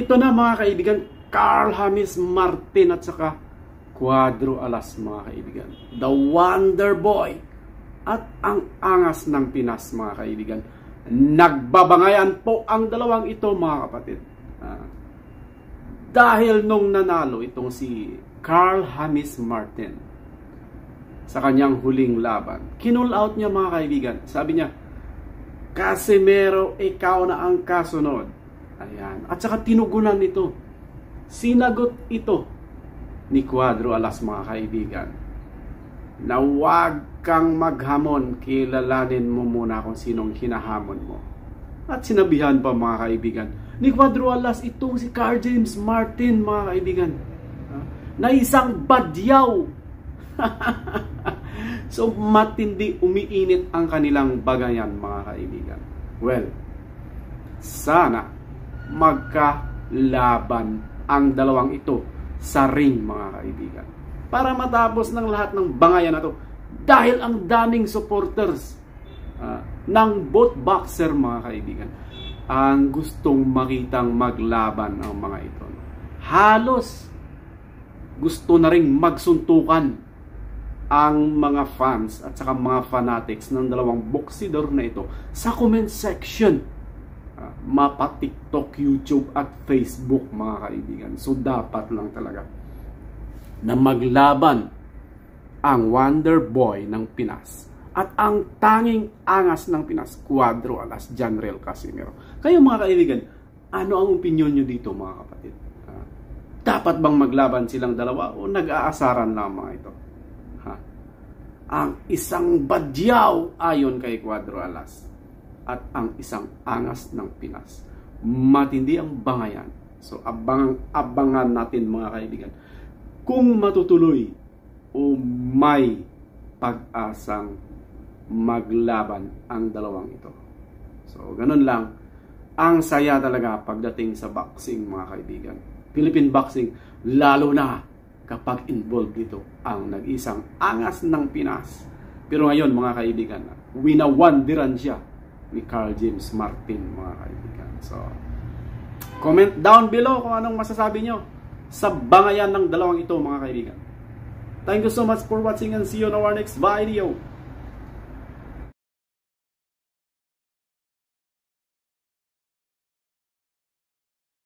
ito na mga kaibigan, Carl James Martin at saka Cuadro Alas mga kaibigan. The Wonder Boy at ang angas ng Pinas mga kaibigan. Nagbabangayan po ang dalawang ito mga kapatid. Dahil nung nanalo itong si Carl James Martin sa kanyang huling laban, kinull out niya mga kaibigan. Sabi niya, Casimero, ikaw na ang kasunod. Ayan. At saka tinugunan ito. Sinagot ito ni Cuadro Alas mga kaibigan na huwag kang maghamon, kilalanin mo muna kung sinong hinahamon mo. At sinabihan pa mga kaibigan ni Cuadro Alas itong si Carl James Martin mga kaibigan na isang badyaw. So matindi, umiinit ang kanilang bagayan mga kaibigan. Well, sana magkalaban ang dalawang ito sa ring mga kaibigan para matapos ng lahat ng bangayan na to, dahil ang daming supporters ng both boxer mga kaibigan ang gustong makitang maglaban ang mga ito. Halos gusto na ring magsuntukan ang mga fans at saka mga fanatics ng dalawang boksidor na ito sa comment section, mapa TikTok, YouTube at Facebook mga kaibigan. So dapat lang talaga na maglaban ang Wonder Boy ng Pinas at ang tanging angas ng Pinas, Cuadro Alas, Janriel Casimero. Kayo mga kaibigan, ano ang opinion nyo dito mga kapatid? Dapat bang maglaban silang dalawa o nag-aasaran lang mga ito? Ang isang badyaw ayon kay Cuadro Alas at ang isang angas ng Pinas. Matindi ang bangayan. So abangan natin mga kaibigan kung matutuloy o may pag-asang maglaban ang dalawang ito. So ganun lang. Ang saya talaga pagdating sa boxing mga kaibigan. Philippine boxing, lalo na kapag involved dito ang nag-isang angas ng Pinas. Pero ngayon mga kaibigan, winawandiran siya ni Carl James Martin mga kaibigan. So comment down below kung anong masasabi nyo sa bangayan ng dalawang ito mga kaibigan. Thank you so much for watching and see you on our next video.